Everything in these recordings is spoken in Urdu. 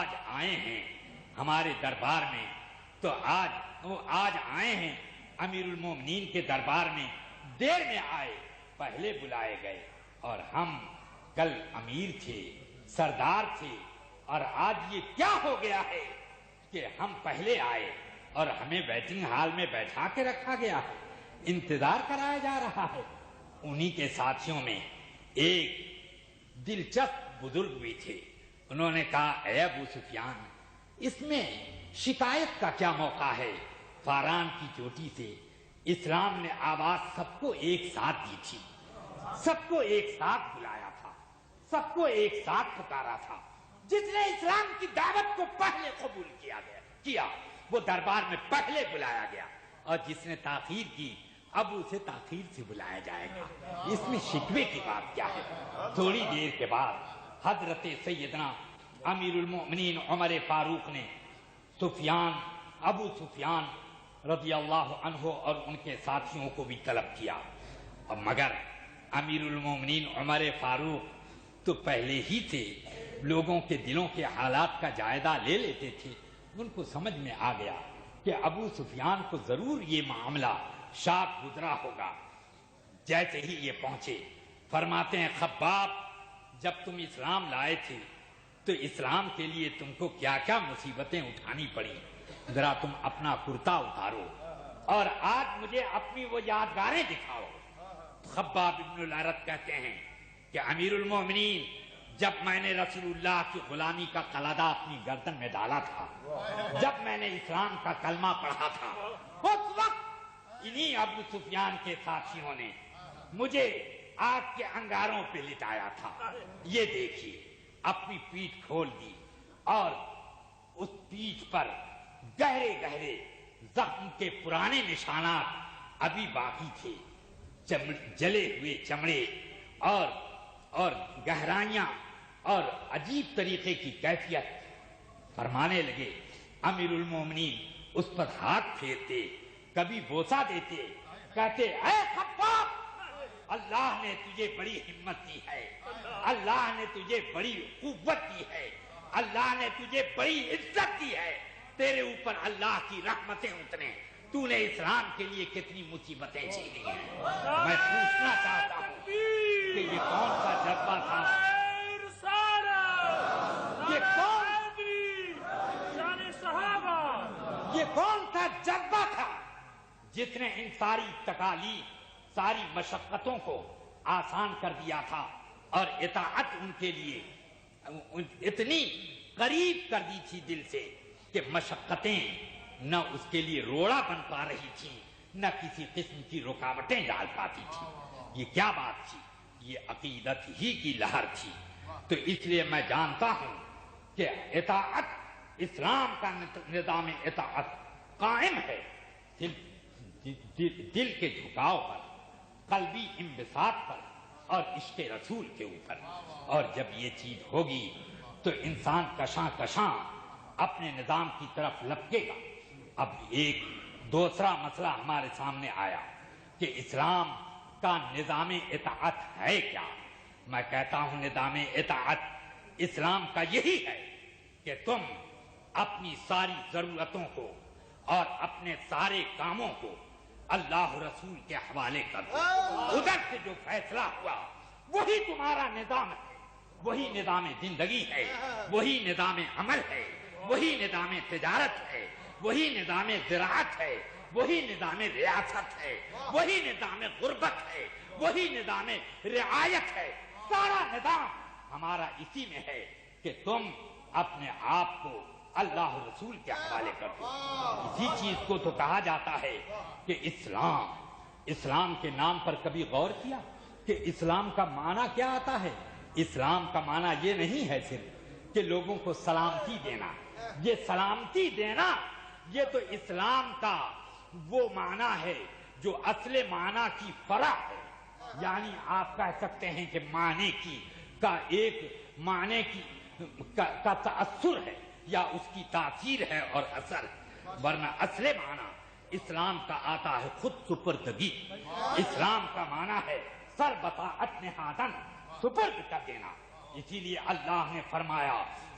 آج آئے ہیں ہمارے دربار میں، تو آج آئے ہیں امیر المومنین کے دربار میں، دیر میں آئے، پہلے بلائے گئے، اور ہم کل امیر تھے، سردار تھے، اور آج یہ کیا ہو گیا ہے کہ ہم پہلے آئے اور ہمیں ویٹنگ ہال میں بیٹھا کے رکھا گیا ہے، انتظار کرایا جا رہا ہے۔ انہی کے ساتھیوں میں ایک دلچسپ بزرگ بھی تھے، انہوں نے کہا اے ابو سفیان، اس میں شکایت کا کیا موقع ہے؟ فاران کی چوٹی سے اسلام نے آواز سب کو ایک ساتھ دی تھی، سب کو ایک ساتھ بلایا تھا، سب کو ایک ساتھ پکارا تھا۔ جس نے اسلام کی دعوت کو پہلے قبول کیا وہ دربار میں پہلے بلایا گیا، اور جس نے تاخیر کی اب اسے تاخیر سے بلایا جائے گا۔ اس میں شکوے کی بات کیا ہے؟ تھوڑی دیر کے بعد حضرت سیدنا امیر المؤمنین عمر فاروق نے ابو سفیان رضی اللہ عنہ اور ان کے ساتھیوں کو بھی طلب کیا، اور مگر امیر المؤمنین عمر فاروق تو پہلے ہی سے لوگوں کے دلوں کے حالات کا جائزہ لے لیتے تھے۔ ان کو سمجھ میں آ گیا کہ ابو سفیان کو ضرور یہ معاملہ شاک گزرا ہوگا۔ جیسے ہی یہ پہنچے فرماتے ہیں خباب، جب تم اسلام لائے تھے تو اسلام کے لیے تم کو کیا کیا مصیبتیں اٹھانی پڑی، ذرا تم اپنا کرتا اتارو اور آج مجھے اپنی وہ یادگاریں دکھاؤ۔ خباب ابن الارت کہتے ہیں کہ امیر المومنین، جب میں نے رسول اللہ کی غلامی کا قلعہ اپنی گردن میں ڈالا تھا، جب میں نے اسلام کا کلمہ پڑھا تھا، اس وقت انہی ابو سفیان کے ساتھیوں نے مجھے آگ کے انگاروں پہ لٹایا تھا۔ یہ دیکھیے، اپنی پیٹھ کھول دی اور اس پیٹھ پر گہرے گہرے زخم کے پرانے نشانات ابھی باقی تھے، جلے ہوئے چمڑے اور گہرائیاں اور عجیب طریقے کی کیفیت۔ فرمانے لگے، امیر المومنین اس پر ہاتھ پھیرتے، کبھی بوسہ دیتے، کہتے اے خباب، اللہ نے تجھے بڑی ہمت دی ہے، اللہ نے تجھے بڑی قوت دی ہے، اللہ نے تجھے بڑی عزت دی ہے، تیرے اوپر اللہ کی رحمتیں اتریں، تو نے اسلام کے لیے کتنی مصیبتیں جھیلی ہیں۔ میں پوچھنا چاہتا ہوں کہ یہ کون سا جذبہ تھا، یہ کون سا جذبہ تھا جس نے ان ساری تکالیف، ساری مشقتوں کو آسان کر دیا تھا، اور اطاعت ان کے لیے اتنی قریب کر دی تھی دل سے کہ مشقتیں نہ اس کے لیے روڑا بن پا رہی تھی، نہ کسی قسم کی رکاوٹیں ڈال پاتی تھی۔ یہ کیا بات تھی؟ یہ عقیدت ہی کی لہر تھی۔ تو اس لیے میں جانتا ہوں کہ اطاعت، اسلام کا نظام اطاعت قائم ہے دل کے جھکاؤ پر، قلبی انبساط پر اور عشق رسول کے اوپر، اور جب یہ چیز ہوگی تو انسان کشاں کشاں اپنے نظام کی طرف لپکے گا۔ اب ایک دوسرا مسئلہ ہمارے سامنے آیا کہ اسلام کا نظام اطاعت ہے کیا؟ میں کہتا ہوں نظام اطاعت اسلام کا یہی ہے کہ تم اپنی ساری ضرورتوں کو اور اپنے سارے کاموں کو اللہ رسول کے حوالے کر دو، ادھر سے جو فیصلہ ہوا وہی تمہارا نظام ہے، وہی نظام زندگی ہے، وہی نظام عمل ہے، وہی نظام تجارت ہے، وہی نظام زراعت ہے، وہی نظام ریاست ہے، وہی نظام غربت ہے، وہی نظام رعایت ہے۔ سارا نظام ہمارا اسی میں ہے کہ تم اپنے آپ کو اللہ رسول کے حوالے کر دو۔ اسی چیز کو تو کہا جاتا ہے کہ اسلام کے نام پر کبھی غور کیا کہ اسلام کا معنی کیا آتا ہے؟ اسلام کا معنی یہ نہیں ہے صرف کہ لوگوں کو سلامتی دینا، یہ سلامتی دینا یہ تو اسلام کا وہ معنی ہے جو اصل معنی کی فرع ہے، یعنی آپ کہہ سکتے ہیں کہ معنی کا ایک معنی کا تأثر ہے یا اس کی تاثیر ہے اور اثر ہے، ورنہ اصل معنی اسلام کا آتا ہے خود سپردگی۔ اسلام کا معنی ہے سر بطاعت نہادن، سپرد کر دینا۔ اسی لیے اللہ نے فرمایا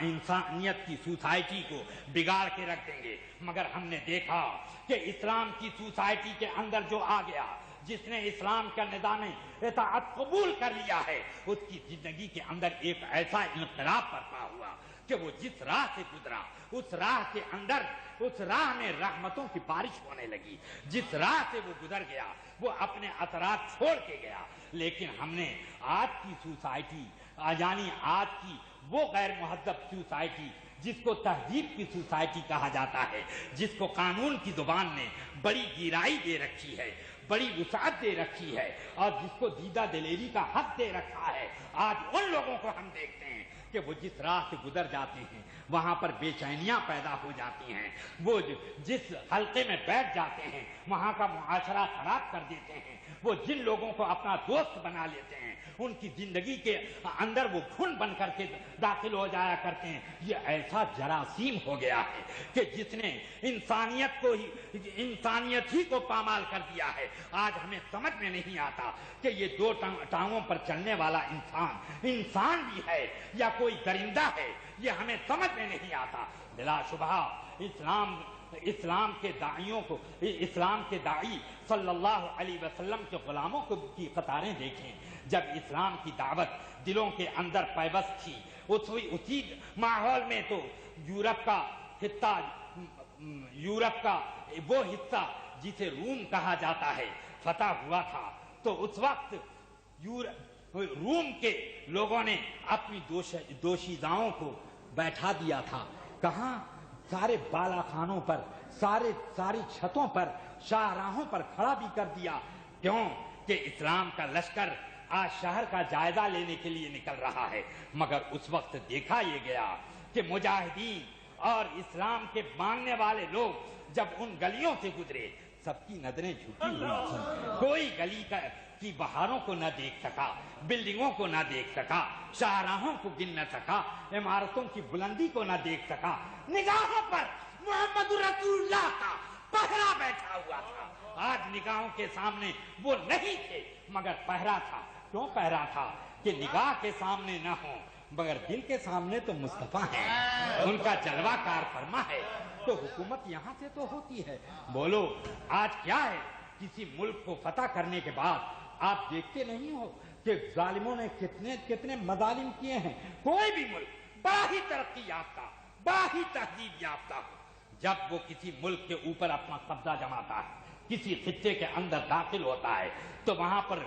انسانیت کی سوسائٹی کو بگاڑ کے رکھ دیں گے، مگر ہم نے دیکھا کہ اسلام کی سوسائٹی کے اندر جو آ گیا، جس نے اسلام کا نظام اطاعت قبول کر لیا ہے، اس کی زندگی کے اندر ایک ایسا انقلاب برپا ہوا کہ وہ جس راہ سے گزرا، اس راہ کے اندر، اس راہ میں رحمتوں کی بارش ہونے لگی۔ جس راہ سے وہ گزر گیا وہ اپنے اثرات چھوڑ کے گیا۔ لیکن ہم نے آج کی سوسائٹی، یعنی آج کی وہ غیر مہذب سوسائٹی جس کو تہذیب کی سوسائٹی کہا جاتا ہے، جس کو قانون کی زبان نے بڑی گہرائی دے رکھی ہے، بڑی وسعت دے رکھی ہے، اور جس کو دیدہ دلیری کا حق دے رکھا ہے، آج ان لوگوں کو ہم دیکھتے ہیں کہ وہ جس راہ سے گزر جاتے ہیں وہاں پر بے چینیاں پیدا ہو جاتی ہیں، وہ جس حلقے میں بیٹھ جاتے ہیں وہاں کا معاشرہ خراب کر دیتے ہیں، وہ جن لوگوں کو اپنا دوست بنا لیتے ہیں ان کی زندگی کے اندر وہ گھن بن کر کے داخل ہو جایا کرتے ہیں۔ یہ ایسا جراثیم ہو گیا ہے کہ جس نے انسانیت ہی کو پامال کر دیا ہے۔ آج ہمیں سمجھ میں نہیں آتا کہ یہ دو ٹانگوں پر چلنے والا انسان بھی ہے یا کوئی درندہ ہے، یہ ہمیں سمجھ میں نہیں آتا۔ بلا شبہ اسلام کے داعیوں کو، اسلام کے داعی صلی اللہ علیہ وسلم کے غلاموں کی قطاریں دیکھیں۔ جب اسلام کی دعوت دلوں کے اندر پیوست تھی، اسی ماحول میں تو یورپ کا وہ حصہ جسے روم کہا جاتا ہے فتح ہوا تھا، تو اس وقت روم کے لوگوں نے اپنی دوشیزاؤں کو بیٹھا دیا تھا۔ کہاں؟ سارے بالا خانوں پر، ساری چھتوں پر، شاہراہوں پر کھڑا بھی کر دیا۔ کیوں؟ کہ اسلام کا لشکر آج شہر کا جائزہ لینے کے لیے نکل رہا ہے۔ مگر اس وقت دیکھا یہ گیا کہ مجاہدین اور اسلام کے ماننے والے لوگ جب ان گلیوں سے گزرے سب کی نظریں جھکی ہوئی تھیں، کوئی گلی کی بہاروں کو نہ دیکھ سکا، بلڈنگوں کو نہ دیکھ سکا، شاہراہوں کو گن نہ سکا، عمارتوں کی بلندی کو نہ دیکھ سکا۔ نگاہوں پر محمد رسول اللہ کا پہرا بیٹھا ہوا تھا۔ آج نگاہوں کے سامنے وہ نہیں تھے مگر پہرا تھا۔ کیوں پہرا تھا؟ کہ نگاہ کے سامنے نہ ہوں مگر دل کے سامنے تو مصطفیٰ ہیں، ان کا جلوہ کار فرما ہے، تو حکومت یہاں سے تو ہوتی ہے۔ بولو آج کیا ہے؟ کسی ملک کو فتح کرنے کے بعد آپ دیکھتے نہیں ہو کہ ظالموں نے کتنے مظالم کیے ہیں۔ کوئی بھی ملک بڑا ہی ترقی یافتہ، بڑا ہی تہذیب یافتہ ہو، جب وہ کسی ملک کے اوپر اپنا قبضہ جماتا ہے، کسی خطے کے اندر داخل ہوتا ہے، تو وہاں پر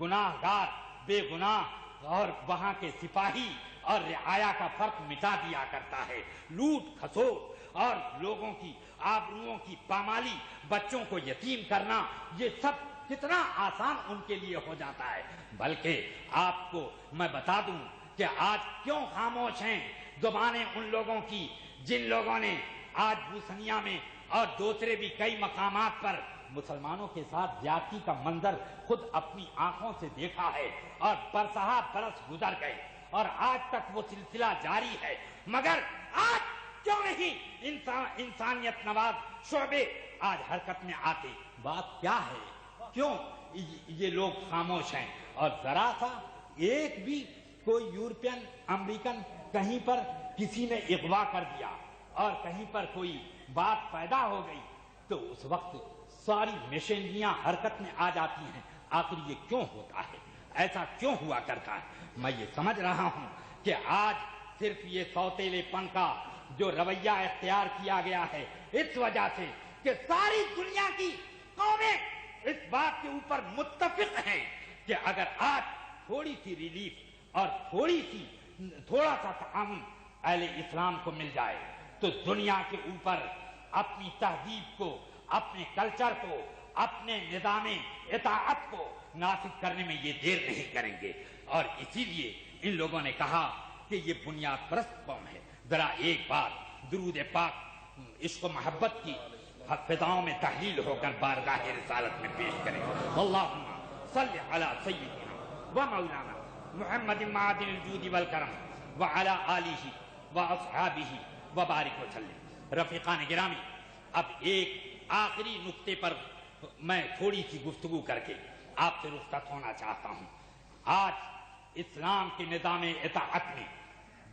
گناہ گار، بے گناہ اور وہاں کے سپاہی اور رعایا کا فرق مٹا دیا کرتا ہے۔ لوٹ کھسوٹ اور لوگوں کی آبروؤں کی پامالی، بچوں کو یتیم کرنا، یہ سب کتنا آسان ان کے لیے ہو جاتا ہے۔ بلکہ آپ کو میں بتا دوں کہ آج کیوں خاموش ہیں زبانیں ان لوگوں کی جن لوگوں نے آج بوسنیا میں اور دوسرے بھی کئی مقامات پر مسلمانوں کے ساتھ زیادتی کا منظر خود اپنی آنکھوں سے دیکھا ہے، اور برسہ برس گزر گئے اور آج تک وہ سلسلہ جاری ہے۔ مگر آج کیوں نہیں انسانیت نواز شعبے آج حرکت میں آتے؟ بات کیا ہے؟ کیوں یہ لوگ خاموش ہیں؟ اور ذرا سا ایک بھی کوئی یورپین، امریکن کہیں پر کسی نے اغوا کر دیا اور کہیں پر کوئی بات پیدا ہو گئی تو اس وقت ساری مشینریاں حرکت میں آ جاتی ہیں۔ آخر یہ کیوں ہوتا ہے؟ ایسا کیوں ہوا کرتا ہے؟ میں یہ سمجھ رہا ہوں کہ آج صرف یہ سوتیلے پن کا جو رویہ اختیار کیا گیا ہے، اس وجہ سے کہ ساری دنیا کی قومیں اس بات کے اوپر متفق ہیں کہ اگر آج تھوڑی سی ریلیف اور تھوڑا سا تعاون اہل اسلام کو مل جائے تو دنیا کے اوپر اپنی تہذیب کو، اپنے کلچر کو، اپنے نظام اطاعت کو نافذ کرنے میں یہ دیر نہیں کریں گے۔ اور اسی لیے ان لوگوں نے کہا کہ یہ بنیاد پرست قوم ہے۔ ذرا ایک بار درود پاک عشق و محبت کی فضاؤں میں تحلیل ہو کر بارگاہ رسالت میں پیش کریں۔ اللہم صلی علی سیدنا و مولانا محمد معدن الجود والکرم وعلی آلہ واصحابہ وبارک وسلم۔ رفیقان گرامی، اب ایک آخری نقطے پر میں تھوڑی سی گفتگو کر کے آپ سے رخصت ہونا چاہتا ہوں۔ آج اسلام کے نظام اطاعت میں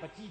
25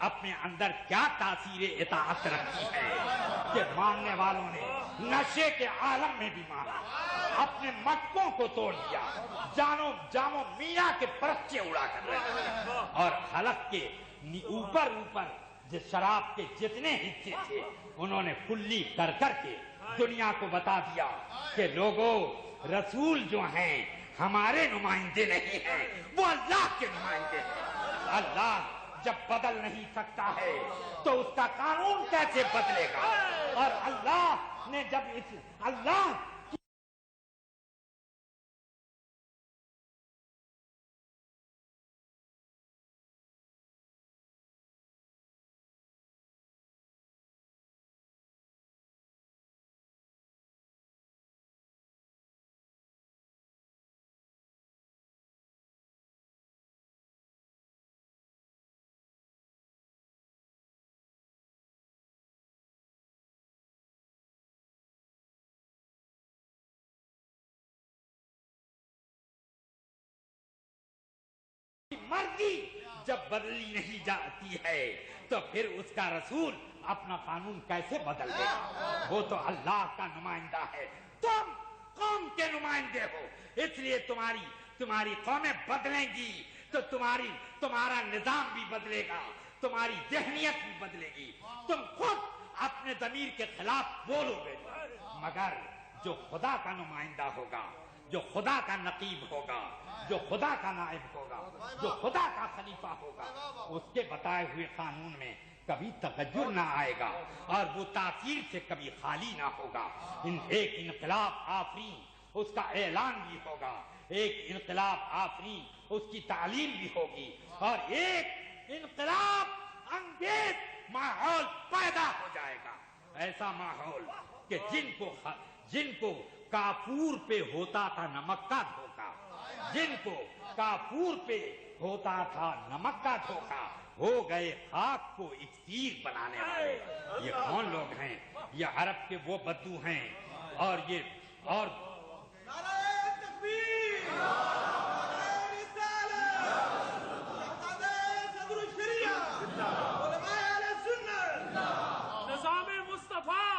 اپنے اندر کیا تاثیر اطاعت رکھی ہے کہ ماننے والوں نے نشے کے عالم میں بھی مانا، اپنے مٹکوں کو توڑ دیا، جامو میاں کے پرچے اڑا کر رہے، اور خلق کے اوپر جس شراب کے جتنے حصے تھے انہوں نے کلی کر کے دنیا کو بتا دیا کہ لوگوں، رسول جو ہیں ہمارے نمائندے نہیں ہیں، وہ اللہ کے نمائندے ہیں۔ اللہ جب بدل نہیں سکتا ہے تو اس کا قانون کیسے بدلے گا؟ اور اللہ نے جب اللہ مرضی جب بدلی نہیں جاتی ہے تو پھر اس کا رسول اپنا قانون کیسے بدل دے گا؟ وہ تو اللہ کا نمائندہ ہے، تم قوم کے نمائندے ہو، اس لیے تمہاری قومیں بدلیں گی تو تمہارا نظام بھی بدلے گا، تمہاری ذہنیت بھی بدلے گی، تم خود اپنے ضمیر کے خلاف بولو گے، مگر جو خدا کا نمائندہ ہوگا، جو خدا کا نقیب ہوگا، جو خدا کا نائب ہوگا، جو خدا کا خلیفہ ہوگا، اس کے بتائے ہوئے قانون میں کبھی تغیر نہ آئے گا اور وہ تاثیر سے کبھی خالی نہ ہوگا۔ ایک انقلاب آفرین اس کا اعلان بھی ہوگا، ایک انقلاب آفرین اس کی تعلیم بھی ہوگی، اور ایک انقلاب انگیز ماحول پیدا ہو جائے گا، ایسا ماحول کہ جن کو کافور پہ ہوتا تھا نمک کا دھوکا، جن کو کافور پہ ہوتا تھا نمک کا دھوکا، ہو گئے خاک کو اکسیر بنانے والے۔ یہ کون لوگ ہیں؟ یہ عرب کے وہ بدو ہیں، اور نعرہ تکبیر، نعرہ رسالت، مقتدی صدر الشریعہ، علماء اہل سنت، نظام مصطفیٰ،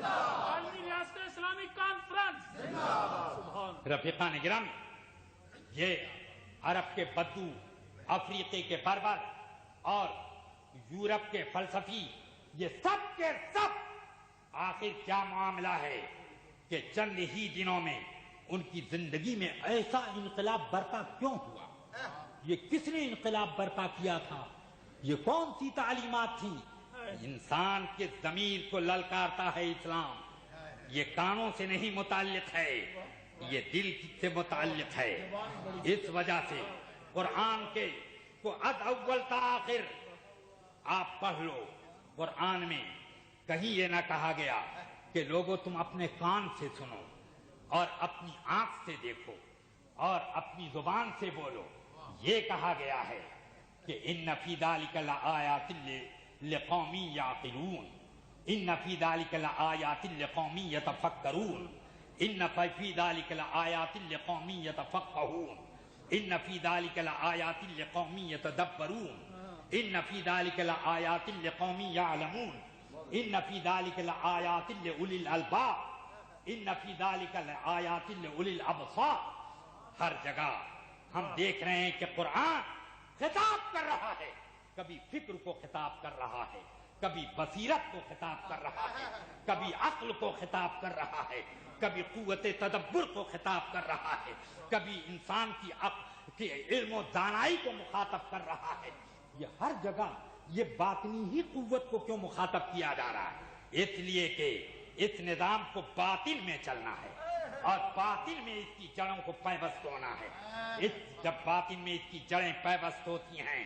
عالمی ریاست اسلامی کانفرنس۔ رفیقان گرامی، یہ عرب کے بدو، افریقے کے بربر اور یورپ کے فلسفی، یہ سب کے سب آخر کیا معاملہ ہے کہ چند ہی دنوں میں ان کی زندگی میں ایسا انقلاب برپا کیوں ہوا؟ یہ کس نے انقلاب برپا کیا تھا؟ یہ کون سی تعلیمات تھیں؟ انسان کے ضمیر کو للکارتا ہے اسلام، یہ کانوں سے نہیں متعلق ہے، یہ دل سے متعلق ہے۔ اس وجہ سے قرآن کے کو از اول تا آخر آپ پڑھ لو، قرآن میں کہیں یہ نہ کہا گیا کہ لوگوں تم اپنے کان سے سنو اور اپنی آنکھ سے دیکھو اور اپنی زبان سے بولو، یہ کہا گیا ہے کہ ان فی ذلک لآیات لقوم یعقلون، ان فی ذلک لآیات لقوم یتفکرون، ان فی ذلک لآیات لقوم یتفقہون، ان فی ذلک لآیات لقوم یتدبرون، ان فی ذلک لآیات لقوم یعلمون، ان فی ذلک لآیات لأولی الالباب، ان فی ذلک لآیات لأولی الابصار۔ ہر جگہ ہم دیکھ رہے ہیں کہ قرآن خطاب کر رہا ہے، کبھی فکر کو خطاب کر رہا ہے، کبھی بصیرت کو خطاب کر رہا ہے، کبھی عقل کو خطاب کر رہا ہے، کبھی قوت تدبر کو خطاب کر رہا ہے، کبھی انسان کی علم و دانائی کو مخاطب کر رہا ہے۔ یہ ہر جگہ یہ باطنی ہی قوت کو کیوں مخاطب کیا جا رہا ہے؟ اس لیے کہ اس نظام کو باطن میں چلنا ہے اور باطن میں اس کی جڑوں کو پیوست ہونا ہے۔ جب باطن میں اس کی جڑیں پیوست ہوتی ہیں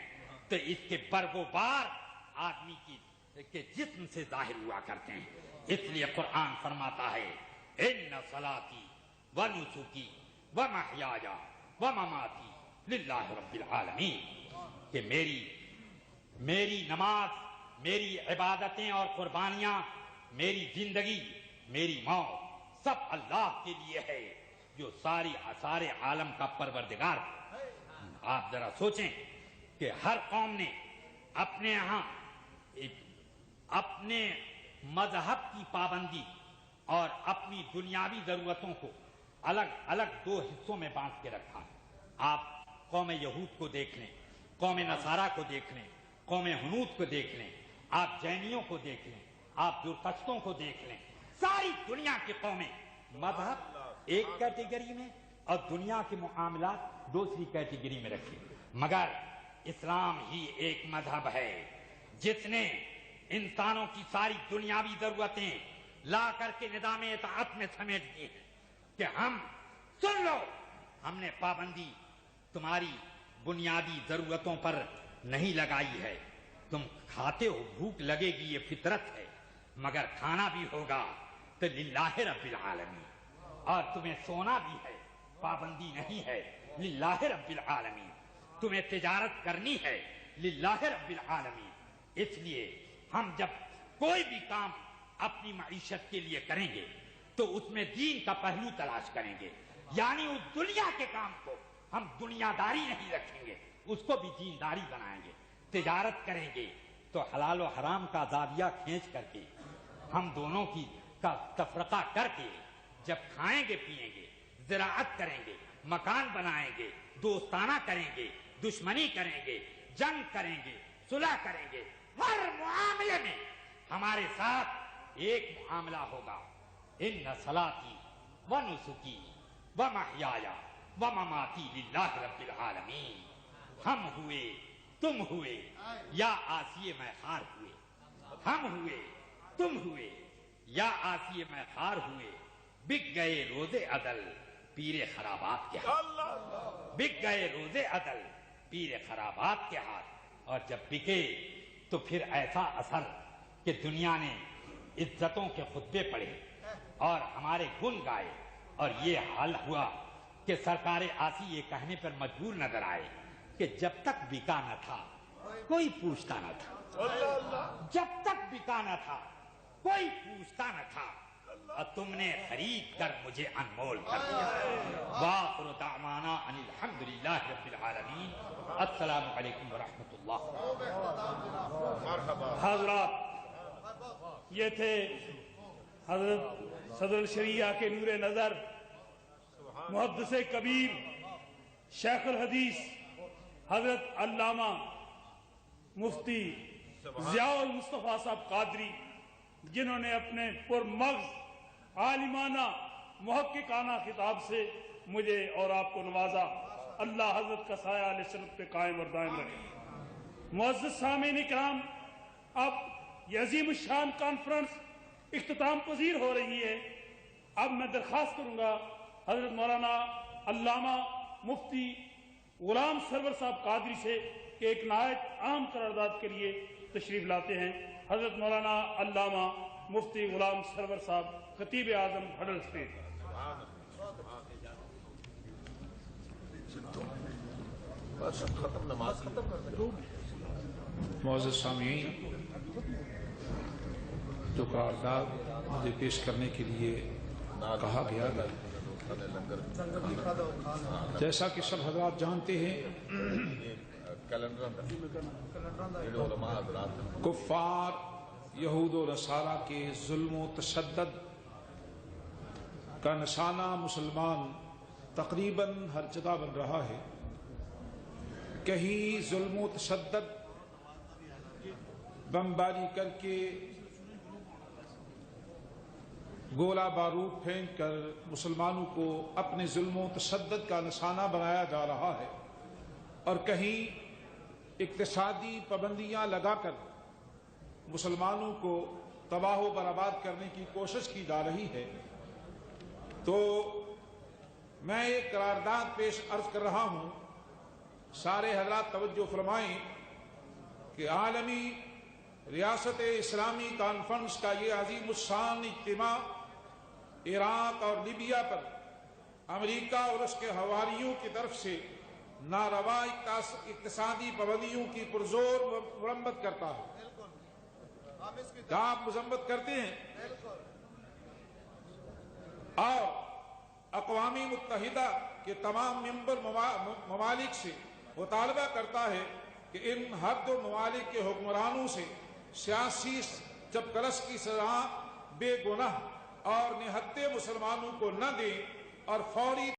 تو اس کے برگ و بار آدمی کے جسم سے ظاہر ہوا کرتے ہیں۔ اس لیے قرآن فرماتا ہے ان صلاتی و نسکی و محیایا و مماتی للہ رب العالمین، کہ میری نماز، میری عبادتیں اور قربانیاں، میری زندگی، میری موت سب اللہ کے لیے ہے جو سارے عالم کا پروردگار ہے۔ آپ ذرا سوچیں کہ ہر قوم نے اپنے یہاں اپنے مذہب کی پابندی اور اپنی دنیاوی ضرورتوں کو الگ الگ دو حصوں میں بانٹ کے رکھا ہے۔ آپ قوم یہود کو دیکھ لیں، قوم نصارہ کو دیکھ لیں، قوم ہنود کو دیکھ لیں، آپ جینیوں کو دیکھ لیں، آپ زرتشتوں کو دیکھ لیں، ساری دنیا کی قومیں مذہب ایک کیٹیگری میں اور دنیا کے معاملات دوسری کیٹیگری میں رکھے، مگر اسلام ہی ایک مذہب ہے جس نے انسانوں کی ساری دنیاوی ضرورتیں لا کر کے نظام اطاعت میں سمیٹ دی ہیں کہ ہم سن لو، ہم نے پابندی تمہاری بنیادی ضرورتوں پر نہیں لگائی ہے، تم کھاتے ہو، بھوک لگے گی، یہ فطرت ہے، مگر کھانا بھی ہوگا تو للہ رب العالمین، اور تمہیں سونا بھی ہے، پابندی نہیں ہے، للہ رب العالمین، تمہیں تجارت کرنی ہے، للہ رب العالمین۔ اس لیے ہم جب کوئی بھی کام اپنی معیشت کے لیے کریں گے تو اس میں دین کا پہلو تلاش کریں گے، یعنی اس دنیا کے کام کو ہم دنیا داری نہیں رکھیں گے، اس کو بھی دینداری بنائیں گے۔ تجارت کریں گے تو حلال و حرام کا زاویہ کھینچ کر کے ہم دونوں کی کا تفرقہ کر کے جب کھائیں گے پیئیں گے، زراعت کریں گے، مکان بنائیں گے، دوستانہ کریں گے، دشمنی کریں گے، جنگ کریں گے، صلح کریں گے، ہر معاملے میں ہمارے ساتھ ایک معاملہ ہوگا، ان صلاتی و نسکی و محیایا و مماتی للہ رب العالمین۔ ہم ہوئے، تم ہوئے، یا آسیے میں خار ہوئے، ہم ہوئے، تم ہوئے، یا آسیے میں خار ہوئے، بک گئے روزے عدل پیر خرابات کے ہاتھ، بک گئے روزے عدل پیر خرابات کے ہاتھ۔ اور جب بکے تو پھر ایسا اثر کہ دنیا نے عزتوں کے خطبے پڑھے اور ہمارے گن گائے، اور یہ حال ہوا کہ سرکار آسی یہ کہنے پر مجبور نظر آئے کہ جب تک بکا نہ تھا کوئی پوچھتا نہ تھا، جب تک بکا نہ تھا کوئی پوچھتا نہ تھا، اور تم نے خرید کر مجھے انمول کر دیا۔ وآخر دعوانا ان الحمدللہ رب العالمین۔ السلام علیکم ورحمۃ اللہ۔ حضرات، یہ تھے حضرت صدر الشریعہ کے نور نظر محدث کبیر شیخ الحدیث حضرت علامہ مفتی ضیاء المصطفیٰ صاحب قادری، جنہوں نے اپنے پرمغز عالمانہ محققانہ خطاب سے مجھے اور آپ کو نوازا۔ اللہ حضرت کا سایہ علیہ سنت پہ قائم اور دائم رکھے۔ معزز سامعین کرام، اب یہ عظیم الشان کانفرنس اختتام پذیر ہو رہی ہے۔ اب میں درخواست کروں گا حضرت مولانا علامہ مفتی غلام سرور صاحب قادری سے کہ ایک نہایت عام قرارداد کے لیے تشریف لاتے ہیں۔ حضرت مولانا علامہ مفتی غلام سرور صاحب، خطیب اعظم ہڈل اسٹیٹ۔ معزز سامعین، جو قرارداد مجھے پیش کرنے کے لیے کہا گیا ہے، جیسا کہ سب حضرات جانتے ہیں، کفار یہود و نصارہ کے ظلم و تشدد کا نشانہ مسلمان تقریباً ہر جگہ بن رہا ہے۔ کہیں ظلم و تشدد بمباری کر کے، گولہ بارود پھینک کر مسلمانوں کو اپنے ظلم و تشدد کا نشانہ بنایا جا رہا ہے، اور کہیں اقتصادی پابندیاں لگا کر مسلمانوں کو تباہ و برباد کرنے کی کوشش کی جا رہی ہے۔ تو میں ایک قرارداد پیش عرض کر رہا ہوں، سارے حضرات توجہ فرمائیں کہ عالمی ریاست اسلامی کانفرنس کا یہ عظیم الشان اجتماع عراق اور لیبیا پر امریکہ اور اس کے حواریوں کی طرف سے ناروا اقتصادی پابندیوں کی پرزور مرمت کرتا ہے۔ کیا آپ مذمت کرتے ہیں؟ اور اقوام متحدہ کے تمام ممبر ممالک سے مطالبہ کرتا ہے کہ ان حد و ممالک کے حکمرانوں سے سیاسی چپکلس کی سزا بے گناہ اور نہتے مسلمانوں کو نہ دیں اور فوری